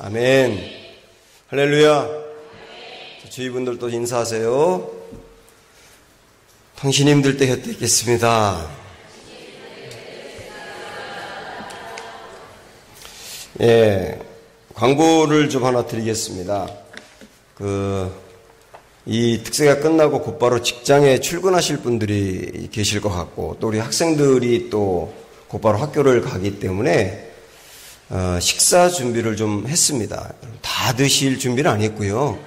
아멘. 할렐루야. 주위 분들도 인사하세요. 당신이 힘들 때 곁에 있겠습니다. 예, 광고를 좀 하나 드리겠습니다. 이 특세가 끝나고 곧바로 직장에 출근하실 분들이 계실 것 같고, 또 우리 학생들이 또 곧바로 학교를 가기 때문에 식사 준비를 좀 했습니다. 다 드실 준비는 안 했고요.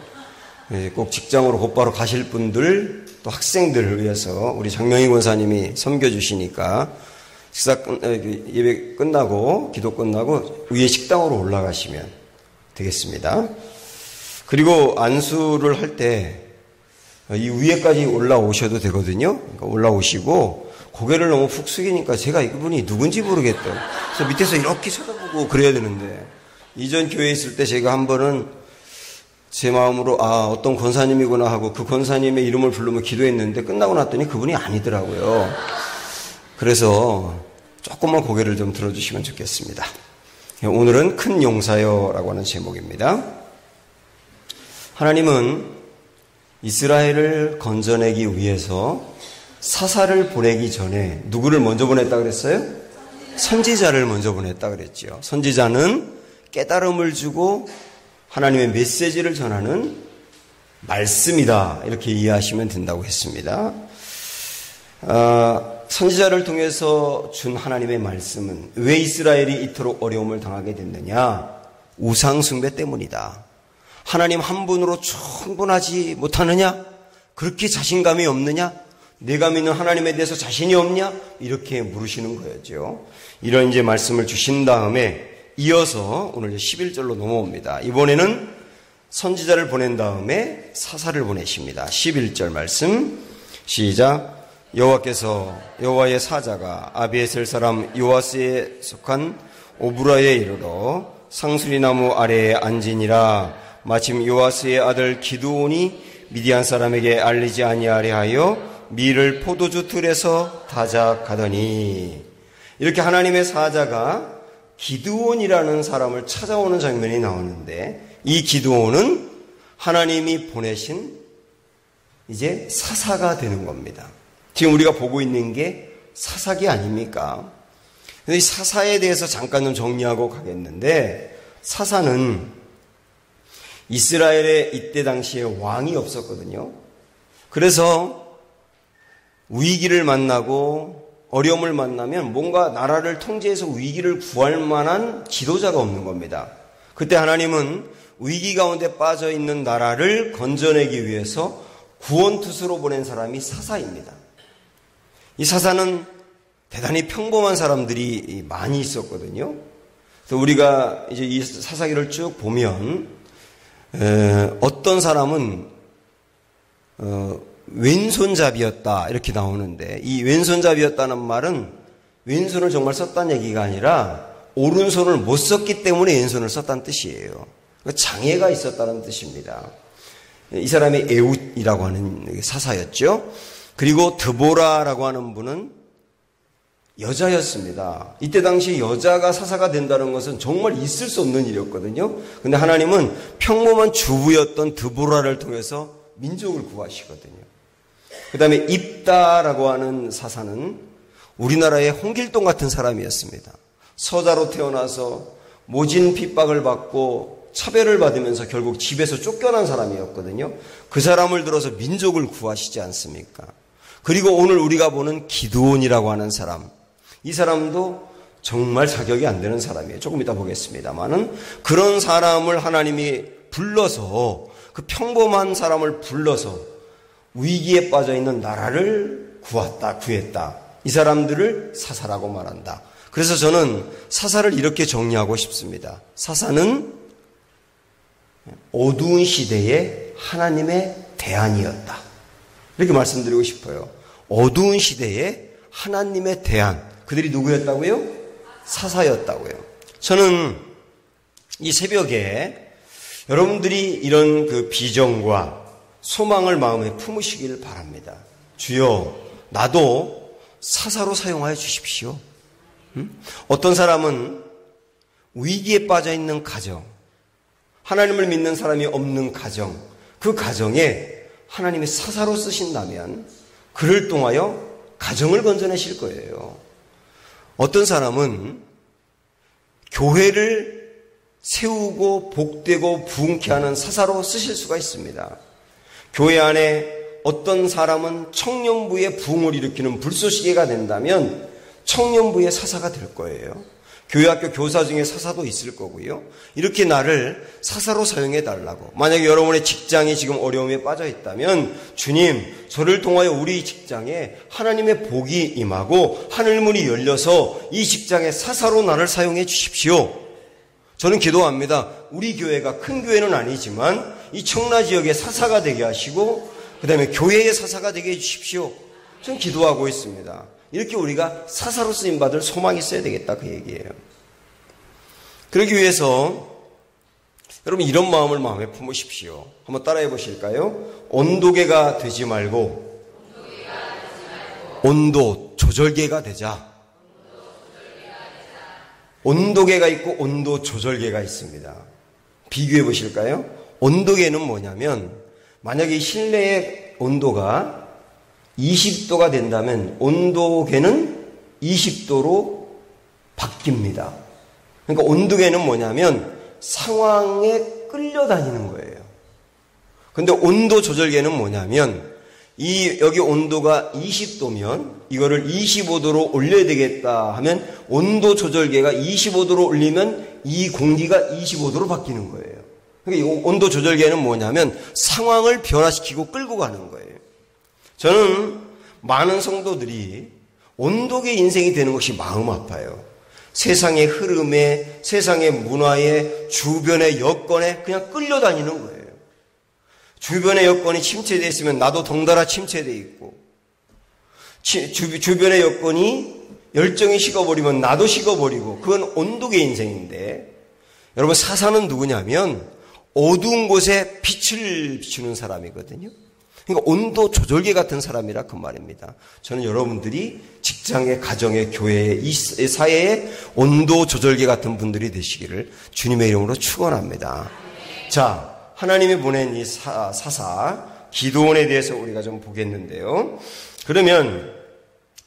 꼭 직장으로 곧바로 가실 분들, 또 학생들을 위해서 우리 장명희 권사님이 섬겨주시니까 예배 끝나고, 기도 끝나고 위에 식당으로 올라가시면 되겠습니다. 그리고 안수를 할 때 이 위에까지 올라오셔도 되거든요. 그러니까 올라오시고 고개를 너무 푹 숙이니까 제가 이분이 누군지 모르겠다. 그래서 밑에서 이렇게 쳐다보고 그래야 되는데, 이전 교회에 있을 때 제가 한 번은 제 마음으로 어떤 권사님이구나 하고 그 권사님의 이름을 부르며 기도했는데 끝나고 났더니 그분이 아니더라고요. 그래서 조금만 고개를 좀 들어주시면 좋겠습니다. 오늘은 큰 용사여라고 하는 제목입니다. 하나님은 이스라엘을 건져내기 위해서 사사를 보내기 전에 누구를 먼저 보냈다 그랬어요? 선지자를 먼저 보냈다 그랬죠. 선지자는 깨달음을 주고 하나님의 메시지를 전하는 말씀이다, 이렇게 이해하시면 된다고 했습니다. 선지자를 통해서 준 하나님의 말씀은 왜 이스라엘이 이토록 어려움을 당하게 됐느냐? 우상 숭배 때문이다. 하나님 한 분으로 충분하지 못하느냐? 그렇게 자신감이 없느냐? 내가 믿는 하나님에 대해서 자신이 없냐? 이렇게 물으시는 거였죠. 이런 이제 말씀을 주신 다음에 이어서 오늘 11절로 넘어옵니다. 이번에는 선지자를 보낸 다음에 사사를 보내십니다. 11절 말씀 시작. 여호와의 사자가 아비에셀 사람 요아스에 속한 오브라에 이르러 상수리나무 아래에 앉으니라. 마침 요아스의 아들 기드온이 미디안 사람에게 알리지 아니하려 하여 밀을 포도주 틀에서 다작하더니, 이렇게 하나님의 사자가 기드온이라는 사람을 찾아오는 장면이 나오는데, 이 기드온은 하나님이 보내신 이제 사사가 되는 겁니다. 지금 우리가 보고 있는 게 사사기 아닙니까? 이 사사에 대해서 잠깐 좀 정리하고 가겠는데, 사사는 이스라엘에 이때 당시에 왕이 없었거든요. 그래서 위기를 만나고 어려움을 만나면 뭔가 나라를 통제해서 위기를 구할 만한 지도자가 없는 겁니다. 그때 하나님은 위기 가운데 빠져 있는 나라를 건져내기 위해서 구원투수로 보낸 사람이 사사입니다. 이 사사는 대단히 평범한 사람들이 많이 있었거든요. 그래서 우리가 이제 이 사사기를 쭉 보면 어떤 사람은 왼손잡이였다 이렇게 나오는데, 이 왼손잡이였다는 말은 왼손을 정말 썼다는 얘기가 아니라 오른손을 못 썼기 때문에 왼손을 썼다는 뜻이에요. 장애가 있었다는 뜻입니다. 이 사람이 에훗이라고 하는 사사였죠. 그리고 드보라라고 하는 분은 여자였습니다. 이때 당시 여자가 사사가 된다는 것은 정말 있을 수 없는 일이었거든요. 근데 하나님은 평범한 주부였던 드보라를 통해서 민족을 구하시거든요. 그 다음에 입다라고 하는 사사는 우리나라의 홍길동 같은 사람이었습니다. 서자로 태어나서 모진 핍박을 받고 차별을 받으면서 결국 집에서 쫓겨난 사람이었거든요. 그 사람을 들어서 민족을 구하시지 않습니까? 그리고 오늘 우리가 보는 기드온이라고 하는 사람, 이 사람도 정말 자격이 안 되는 사람이에요. 조금 이따 보겠습니다만은, 그런 사람을 하나님이 불러서, 그 평범한 사람을 불러서 위기에 빠져 있는 나라를 구했다. 이 사람들을 사사라고 말한다. 그래서 저는 사사를 이렇게 정리하고 싶습니다. 사사는 어두운 시대에 하나님의 대안이었다, 이렇게 말씀드리고 싶어요. 어두운 시대에 하나님의 대안. 그들이 누구였다고요? 사사였다고요. 저는 이 새벽에 여러분들이 이런 그 비전과 소망을 마음에 품으시길 바랍니다. 주여, 나도 사사로 사용하여 주십시오. 어떤 사람은 위기에 빠져 있는 가정, 하나님을 믿는 사람이 없는 가정, 그 가정에 하나님이 사사로 쓰신다면 그를 통하여 가정을 건져내실 거예요. 어떤 사람은 교회를 세우고 복되고 부흥케 하는 사사로 쓰실 수가 있습니다. 교회 안에 어떤 사람은 청년부의 부흥을 일으키는 불쏘시개가 된다면 청년부의 사사가 될 거예요. 교회학교 교사 중에 사사도 있을 거고요. 이렇게 나를 사사로 사용해 달라고. 만약에 여러분의 직장이 지금 어려움에 빠져 있다면 주님, 저를 통하여 우리 직장에 하나님의 복이 임하고 하늘문이 열려서 이 직장의 사사로 나를 사용해 주십시오. 저는 기도합니다. 우리 교회가 큰 교회는 아니지만 이 청라 지역의 사사가 되게 하시고 그 다음에 교회의 사사가 되게 해주십시오. 저는 기도하고 있습니다. 이렇게 우리가 사사로 쓰임받을 소망이 있어야 되겠다 그 얘기예요. 그러기 위해서 여러분 이런 마음을 마음에 품으십시오. 한번 따라해 보실까요? 온도계가 되지 말고 온도 조절계가 되자. 온도계가 있고 온도 조절계가 있습니다. 비교해 보실까요? 온도계는 뭐냐면 만약에 실내의 온도가 20도가 된다면 온도계는 20도로 바뀝니다. 그러니까 온도계는 뭐냐면 상황에 끌려다니는 거예요. 근데 온도 조절계는 뭐냐면 여기 온도가 20도면 이거를 25도로 올려야 되겠다 하면 온도 조절계가 25도로 올리면 이 공기가 25도로 바뀌는 거예요. 그러니까 이 온도 조절계는 뭐냐면 상황을 변화시키고 끌고 가는 거예요. 저는 많은 성도들이 온도계 인생이 되는 것이 마음 아파요. 세상의 흐름에, 세상의 문화에, 주변의 여건에 그냥 끌려다니는 거예요. 주변의 여건이 침체되어 있으면 나도 덩달아 침체되어 있고, 주변의 여건이 열정이 식어버리면 나도 식어버리고, 그건 온도계 인생인데, 여러분 사사는 누구냐면 어두운 곳에 빛을 비추는 사람이거든요. 그러니까 온도 조절계 같은 사람이라 그 말입니다. 저는 여러분들이 직장에, 가정에, 교회에, 이 사회에 온도 조절계 같은 분들이 되시기를 주님의 이름으로 축원합니다. 자, 하나님이 보낸 이 사사 기드온에 대해서 우리가 좀 보겠는데요. 그러면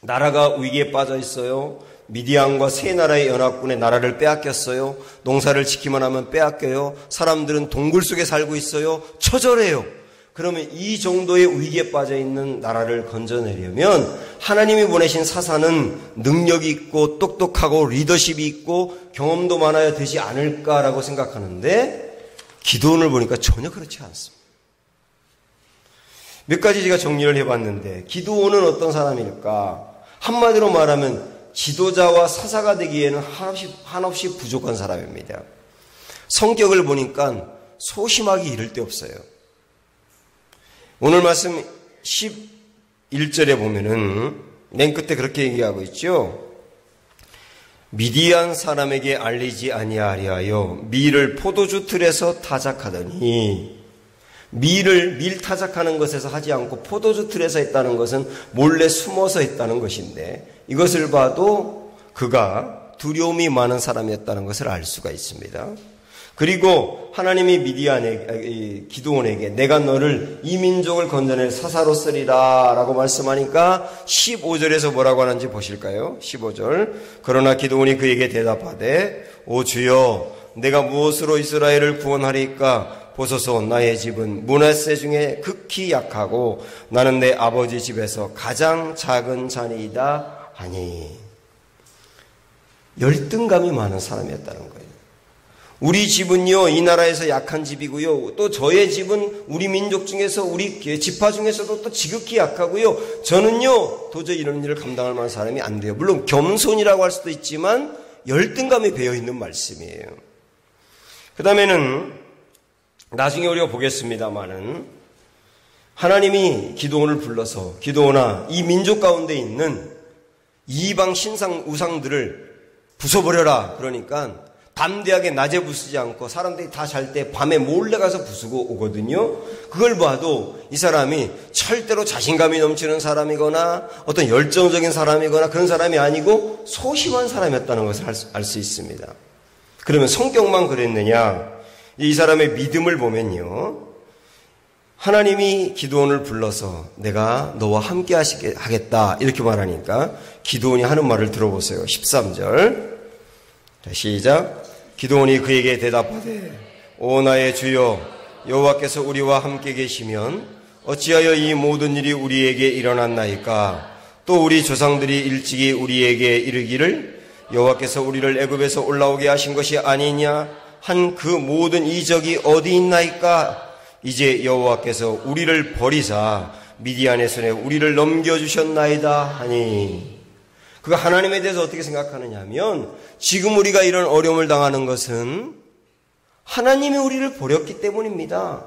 나라가 위기에 빠져 있어요. 미디안과 세 나라의 연합군의 나라를 빼앗겼어요. 농사를 짓기만 하면 빼앗겨요. 사람들은 동굴 속에 살고 있어요. 처절해요. 그러면 이 정도의 위기에 빠져 있는 나라를 건져내려면 하나님이 보내신 사사는 능력이 있고 똑똑하고 리더십이 있고 경험도 많아야 되지 않을까라고 생각하는데 기드온을 보니까 전혀 그렇지 않습니다. 몇 가지 제가 정리를 해봤는데 기드온은 어떤 사람일까? 한마디로 말하면 지도자와 사사가 되기에는 한없이 부족한 사람입니다. 성격을 보니까 소심하기 이를 데 없어요. 오늘 말씀 11절에 보면은 맨 끝에 그렇게 얘기하고 있죠. 미디안 사람에게 알리지 아니하리하여 밀을 포도주 틀에서 타작하더니 밀 타작하는 것에서 하지 않고 포도주 틀에서 했다는 것은 몰래 숨어서 했다는 것인데 이것을 봐도 그가 두려움이 많은 사람이었다는 것을 알 수가 있습니다. 그리고 하나님이 기드온에게 내가 너를 이 민족을 건져낼 사사로 쓰리라 라고 말씀하니까 15절에서 뭐라고 하는지 보실까요? 15절 그러나 기드온이 그에게 대답하되 오 주여 내가 무엇으로 이스라엘을 구원하리까 보소서 나의 집은 므낫세 중에 극히 약하고 나는 내 아버지 집에서 가장 작은 자니이다 하니 열등감이 많은 사람이었다는 거예요. 우리 집은요 이 나라에서 약한 집이고요 또 저의 집은 우리 민족 중에서 우리 지파 중에서도 또 지극히 약하고요 저는요 도저히 이런 일을 감당할 만한 사람이 안 돼요. 물론 겸손이라고 할 수도 있지만 열등감이 배어있는 말씀이에요. 그 다음에는 나중에 우리가 보겠습니다마는 하나님이 기드온을 불러서 기드온아 이 민족 가운데 있는 이방 신상 우상들을 부숴버려라 그러니까 담대하게 낮에 부수지 않고 사람들이 다 잘 때 밤에 몰래 가서 부수고 오거든요. 그걸 봐도 이 사람이 절대로 자신감이 넘치는 사람이거나 어떤 열정적인 사람이거나 그런 사람이 아니고 소심한 사람이었다는 것을 알 수 있습니다. 그러면 성격만 그랬느냐? 이 사람의 믿음을 보면요, 하나님이 기드온을 불러서 내가 너와 함께 하겠다 이렇게 말하니까 기드온이 하는 말을 들어보세요. 13절 시작. 기드온이 그에게 대답하되 오 나의 주여 여호와께서 우리와 함께 계시면 어찌하여 이 모든 일이 우리에게 일어났나이까? 또 우리 조상들이 일찍이 우리에게 이르기를 여호와께서 우리를 애굽에서 올라오게 하신 것이 아니냐 한 그 모든 이적이 어디 있나이까? 이제 여호와께서 우리를 버리사 미디안의 손에 우리를 넘겨주셨나이다 하니, 그가 하나님에 대해서 어떻게 생각하느냐 하면 지금 우리가 이런 어려움을 당하는 것은 하나님이 우리를 버렸기 때문입니다.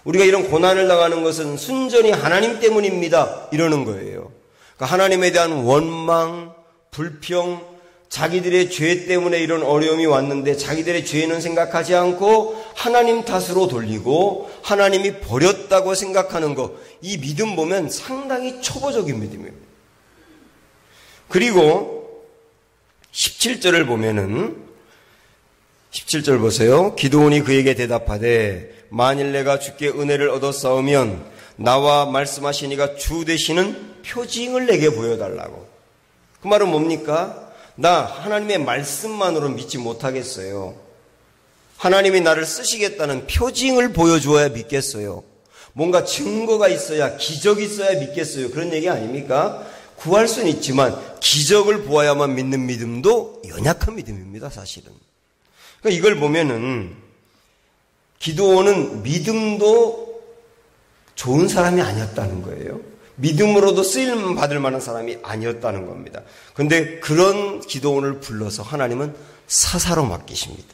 우리가 이런 고난을 당하는 것은 순전히 하나님 때문입니다. 이러는 거예요. 그러니까 하나님에 대한 원망, 불평, 자기들의 죄 때문에 이런 어려움이 왔는데 자기들의 죄는 생각하지 않고 하나님 탓으로 돌리고 하나님이 버렸다고 생각하는 것, 이 믿음 보면 상당히 초보적인 믿음입니다. 그리고 17절을 보면은 17절 보세요. 기드온이 그에게 대답하되 만일 내가 주께 은혜를 얻어 싸우면 나와 말씀하신 이가 주 되시는 표징을 내게 보여달라고. 그 말은 뭡니까? 나 하나님의 말씀만으로 믿지 못하겠어요. 하나님이 나를 쓰시겠다는 표징을 보여주어야 믿겠어요. 뭔가 증거가 있어야, 기적이 있어야 믿겠어요. 그런 얘기 아닙니까? 구할 수는 있지만 기적을 보아야만 믿는 믿음도 연약한 믿음입니다, 사실은. 그러니까 이걸 보면은 기드온은 믿음도 좋은 사람이 아니었다는 거예요. 믿음으로도 쓰임 받을 만한 사람이 아니었다는 겁니다. 그런데 그런 기드온을 불러서 하나님은 사사로 맡기십니다.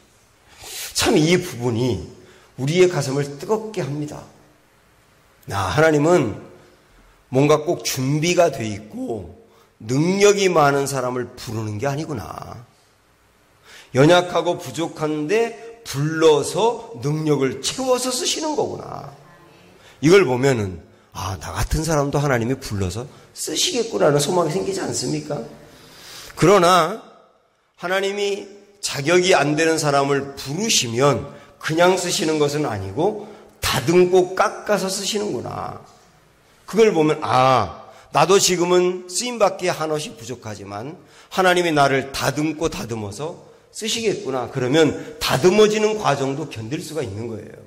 참 이 부분이 우리의 가슴을 뜨겁게 합니다. 하나님은 뭔가 꼭 준비가 돼 있고 능력이 많은 사람을 부르는 게 아니구나. 연약하고 부족한데 불러서 능력을 채워서 쓰시는 거구나. 이걸 보면은 나 같은 사람도 하나님이 불러서 쓰시겠구나라는 소망이 생기지 않습니까? 그러나 하나님이 자격이 안 되는 사람을 부르시면 그냥 쓰시는 것은 아니고 다듬고 깎아서 쓰시는구나. 그걸 보면 나도 지금은 쓰임받기에 한없이 부족하지만 하나님이 나를 다듬고 다듬어서 쓰시겠구나. 그러면 다듬어지는 과정도 견딜 수가 있는 거예요.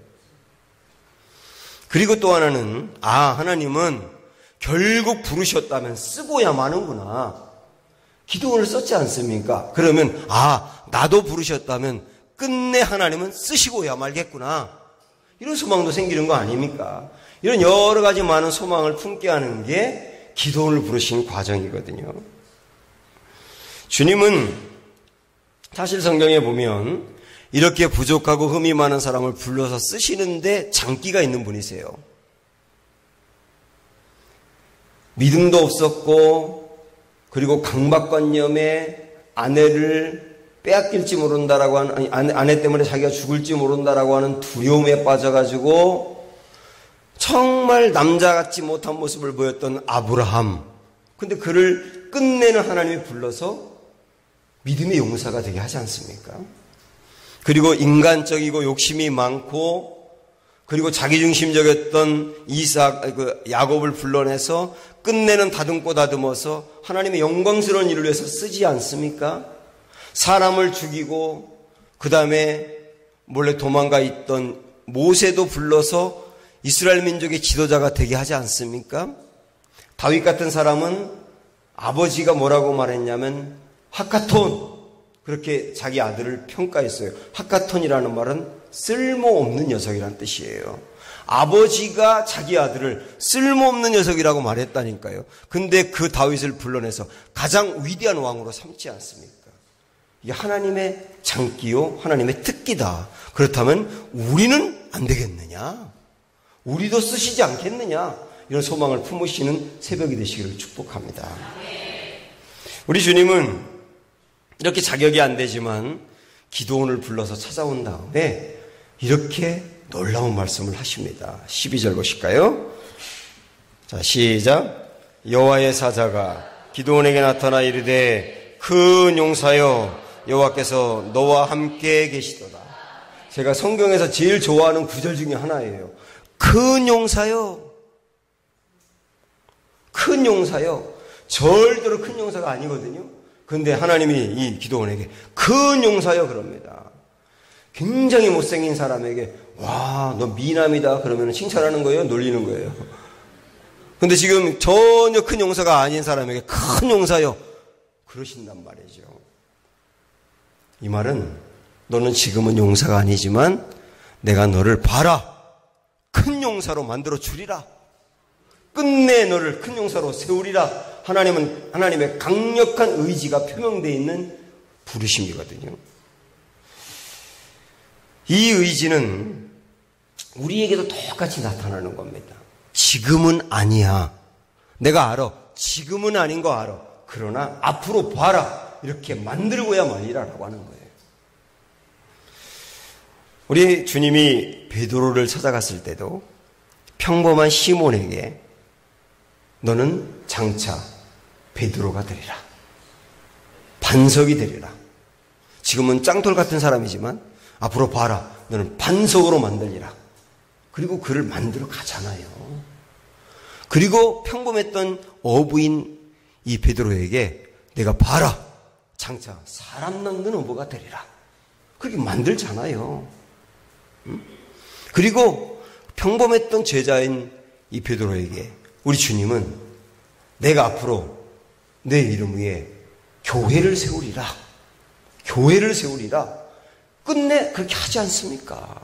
그리고 또 하나는 하나님은 결국 부르셨다면 쓰고야 마는구나. 기도원을 썼지 않습니까? 그러면 나도 부르셨다면 끝내 하나님은 쓰시고야 말겠구나. 이런 소망도 생기는 거 아닙니까? 이런 여러 가지 많은 소망을 품게 하는 게 기도원을 부르신 과정이거든요. 주님은 사실 성경에 보면 이렇게 부족하고 흠이 많은 사람을 불러서 쓰시는데 장기가 있는 분이세요. 믿음도 없었고, 그리고 강박관념에 아내를 빼앗길지 모른다라고 하는, 아내 때문에 자기가 죽을지 모른다라고 하는 두려움에 빠져가지고 정말 남자 같지 못한 모습을 보였던 아브라함. 근데 그를 끝내는 하나님이 불러서 믿음의 용사가 되게 하지 않습니까? 그리고 인간적이고 욕심이 많고, 그리고 자기중심적이었던 야곱을 불러내서 끝내는 다듬고 다듬어서 하나님의 영광스러운 일을 위해서 쓰지 않습니까? 사람을 죽이고 그 다음에 몰래 도망가 있던 모세도 불러서 이스라엘 민족의 지도자가 되게 하지 않습니까? 다윗 같은 사람은 아버지가 뭐라고 말했냐면 하카톤, 그렇게 자기 아들을 평가했어요. 하카톤이라는 말은 쓸모없는 녀석이라는 뜻이에요. 아버지가 자기 아들을 쓸모없는 녀석이라고 말했다니까요. 근데 그 다윗을 불러내서 가장 위대한 왕으로 삼지 않습니까? 이게 하나님의 장기요, 하나님의 특기다. 그렇다면 우리는 안 되겠느냐? 우리도 쓰시지 않겠느냐? 이런 소망을 품으시는 새벽이 되시기를 축복합니다. 우리 주님은 이렇게 자격이 안 되지만 기드온을 불러서 찾아온 다음에 이렇게 놀라운 말씀을 하십니다. 12절 보실까요? 자, 시작. 여호와의 사자가 기드온에게 나타나 이르되 큰 용사여 여호와께서 너와 함께 계시도다. 제가 성경에서 제일 좋아하는 구절 중에 하나예요. 큰 용사요. 큰 용사요. 절대로 큰 용사가 아니거든요. 그런데 하나님이 이 기도원에게 큰 용사요 그럽니다. 굉장히 못생긴 사람에게 와, 너 미남이다 그러면 칭찬하는 거예요? 놀리는 거예요? 근데 지금 전혀 큰 용사가 아닌 사람에게 큰 용사요 그러신단 말이죠. 이 말은 너는 지금은 용사가 아니지만 내가 너를 봐라. 큰 용사로 만들어 주리라. 끝내 너를 큰 용사로 세우리라. 하나님은 하나님의 강력한 의지가 표명되어 있는 부르심이거든요. 이 의지는 우리에게도 똑같이 나타나는 겁니다. 지금은 아니야. 내가 알아. 지금은 아닌 거 알아. 그러나 앞으로 봐라. 이렇게 만들고야 말리라라고 하는 거예요. 우리 주님이 베드로를 찾아갔을 때도 평범한 시몬에게 너는 장차 베드로가 되리라. 반석이 되리라. 지금은 짱돌 같은 사람이지만 앞으로 봐라. 너는 반석으로 만들리라. 그리고 그를 만들어 가잖아요. 그리고 평범했던 어부인 이 베드로에게 내가 봐라. 장차 사람 낚는 어부가 되리라. 그렇게 만들잖아요. 그리고 평범했던 제자인 이 베드로에게 우리 주님은 내가 앞으로 내 이름 위에 교회를 세우리라. 교회를 세우리라. 끝내 그렇게 하지 않습니까?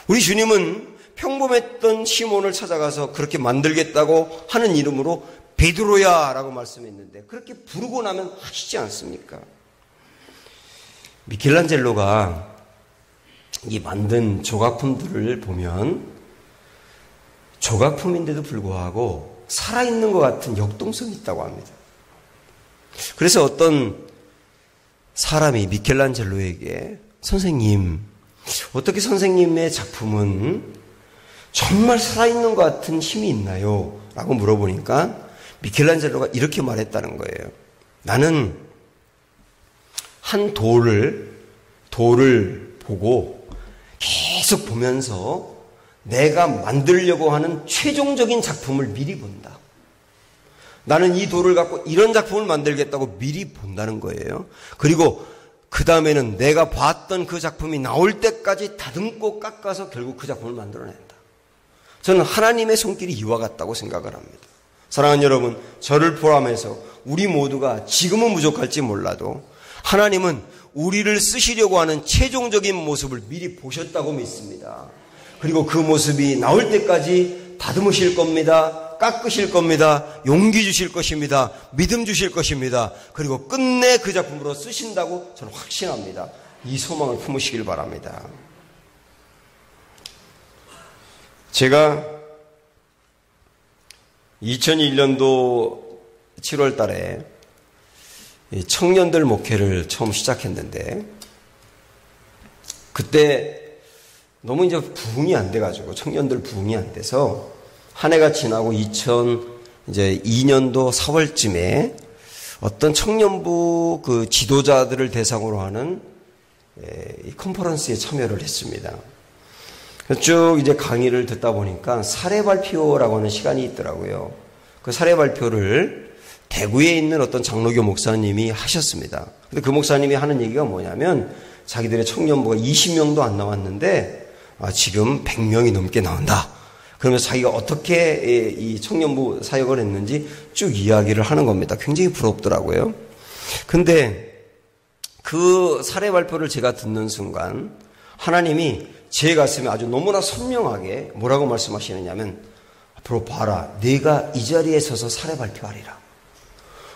우리 주님은 평범했던 시몬을 찾아가서 그렇게 만들겠다고 하는 이름으로 베드로야 라고 말씀했는데 그렇게 부르고 나면 하시지 않습니까? 미켈란젤로가 이 만든 조각품들을 보면 조각품인데도 불구하고 살아있는 것 같은 역동성이 있다고 합니다. 그래서 어떤 사람이 미켈란젤로에게 선생님, 어떻게 선생님의 작품은 정말 살아있는 것 같은 힘이 있나요? 라고 물어보니까 미켈란젤로가 이렇게 말했다는 거예요. 나는 한 돌을 보고 계속 보면서 내가 만들려고 하는 최종적인 작품을 미리 본다. 나는 이 돌을 갖고 이런 작품을 만들겠다고 미리 본다는 거예요. 그리고 그 다음에는 내가 봤던 그 작품이 나올 때까지 다듬고 깎아서 결국 그 작품을 만들어낸다. 저는 하나님의 손길이 이와 같다고 생각을 합니다. 사랑하는 여러분, 저를 포함해서 우리 모두가 지금은 부족할지 몰라도 하나님은 우리를 쓰시려고 하는 최종적인 모습을 미리 보셨다고 믿습니다. 그리고 그 모습이 나올 때까지 다듬으실 겁니다. 깎으실 겁니다. 용기 주실 것입니다. 믿음 주실 것입니다. 그리고 끝내 그 작품으로 쓰신다고 저는 확신합니다. 이 소망을 품으시길 바랍니다. 제가 2001년도 7월 달에 청년들 목회를 처음 시작했는데 그때 너무 이제 부흥이 안 돼가지고 청년들 부흥이 안 돼서 한 해가 지나고 2002년도 4월쯤에 어떤 청년부 그 지도자들을 대상으로 하는 컨퍼런스에 참여를 했습니다. 쭉 이제 강의를 듣다 보니까 사례 발표라고 하는 시간이 있더라고요. 그 사례 발표를 대구에 있는 어떤 장로교 목사님이 하셨습니다. 근데 그 목사님이 하는 얘기가 뭐냐면 자기들의 청년부가 20명도 안 나왔는데 지금 100명이 넘게 나온다. 그러면서 자기가 어떻게 이 청년부 사역을 했는지 쭉 이야기를 하는 겁니다. 굉장히 부럽더라고요. 근데 그 사례 발표를 제가 듣는 순간 하나님이 제 가슴에 아주 너무나 선명하게 뭐라고 말씀하시느냐면 앞으로 봐라. 네가 이 자리에 서서 사례 발표하리라.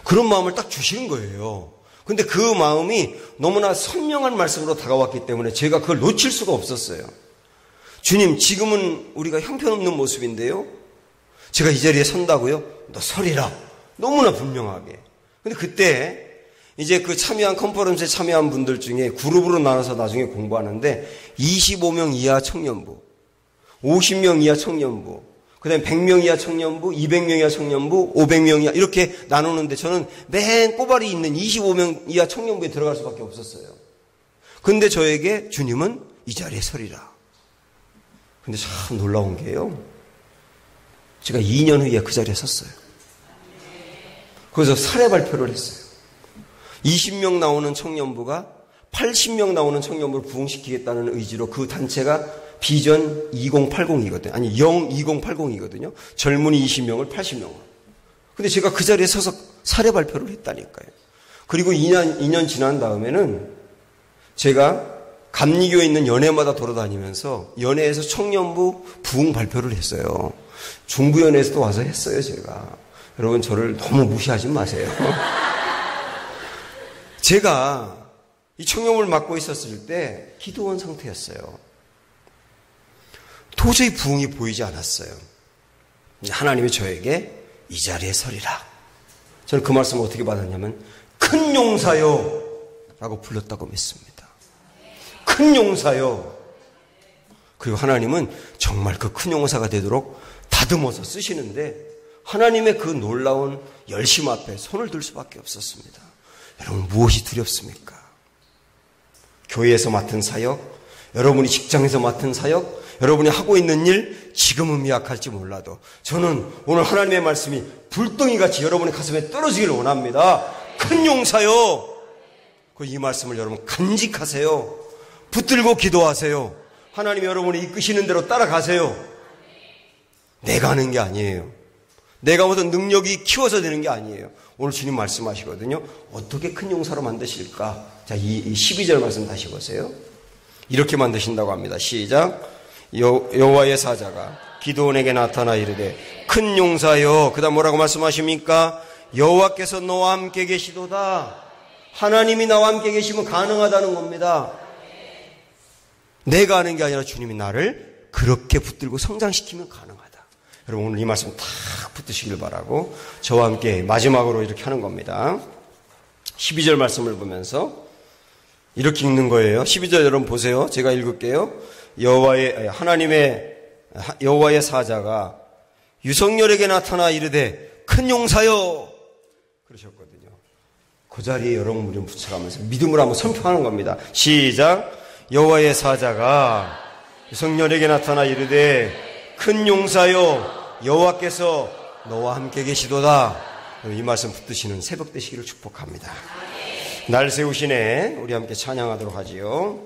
그런 마음을 딱 주시는 거예요. 근데 그 마음이 너무나 선명한 말씀으로 다가왔기 때문에 제가 그걸 놓칠 수가 없었어요. 주님, 지금은 우리가 형편없는 모습인데요. 제가 이 자리에 선다고요? 너 서리라. 너무나 분명하게. 근데 그때 이제 그 참여한 컨퍼런스에 참여한 분들 중에 그룹으로 나눠서 나중에 공부하는데 25명 이하 청년부, 50명 이하 청년부, 그 다음에 100명 이하 청년부, 200명 이하 청년부, 500명 이하 이렇게 나누는데 저는 맨 꼬발이 있는 25명 이하 청년부에 들어갈 수밖에 없었어요. 근데 저에게 주님은 이 자리에 서리라. 근데 참 놀라운 게요. 제가 2년 후에 그 자리에 섰어요. 그래서 사례 발표를 했어요. 20명 나오는 청년부가 80명 나오는 청년부를 부흥시키겠다는 의지로 그 단체가 비전 2080이거든요. 아니 02080이거든요. 젊은이 20명을 80명으로. 근데 제가 그 자리에 서서 사례 발표를 했다니까요. 그리고 2년 지난 다음에는 제가 감리교에 있는 연회마다 돌아다니면서 연회에서 청년부 부흥 발표를 했어요. 중부연회에서도 와서 했어요, 제가. 여러분 저를 너무 무시하지 마세요. 제가 이 청년부를 맡고 있었을 때 기도원 상태였어요. 도저히 부흥이 보이지 않았어요. 하나님이 저에게 이 자리에 서리라. 저는 그 말씀을 어떻게 받았냐면 큰 용사요 라고 불렀다고 믿습니다. 큰 용사요. 그리고 하나님은 정말 그 큰 용사가 되도록 다듬어서 쓰시는데 하나님의 그 놀라운 열심 앞에 손을 들 수밖에 없었습니다. 여러분 무엇이 두렵습니까? 교회에서 맡은 사역, 여러분이 직장에서 맡은 사역, 여러분이 하고 있는 일 지금은 미약할지 몰라도 저는 오늘 하나님의 말씀이 불덩이같이 여러분의 가슴에 떨어지기를 원합니다. 큰 용사요. 이 말씀을 여러분 간직하세요. 붙들고 기도하세요. 하나님이 여러분이 이끄시는 대로 따라가세요. 내가 하는 게 아니에요. 내가 무슨 능력이 키워서 되는 게 아니에요. 오늘 주님 말씀하시거든요. 어떻게 큰 용사로 만드실까? 자, 이 12절 말씀 다시 보세요. 이렇게 만드신다고 합니다. 시작. 여호와의 사자가 기드온에게 나타나 이르되 큰 용사여. 그 다음 뭐라고 말씀하십니까? 여호와께서 너와 함께 계시도다. 하나님이 나와 함께 계시면 가능하다는 겁니다. 내가 하는 게 아니라 주님이 나를 그렇게 붙들고 성장시키면 가능하다. 여러분 오늘 이 말씀 탁 붙드시길 바라고 저와 함께 마지막으로 이렇게 하는 겁니다. 12절 말씀을 보면서 이렇게 읽는 거예요. 12절 여러분 보세요. 제가 읽을게요. 여호와의 사자가 유석열에게 나타나 이르되 큰 용사여 그러셨거든요. 그 자리에 여러분 좀 붙여가면서 믿음을 한번 선포하는 겁니다. 시작. 여호와의 사자가 유석열에게 나타나 이르되 큰 용사여 여호와께서 너와 함께 계시도다. 이 말씀 붙드시는 새벽 되시기를 축복합니다. 날 세우시네. 우리 함께 찬양하도록 하지요.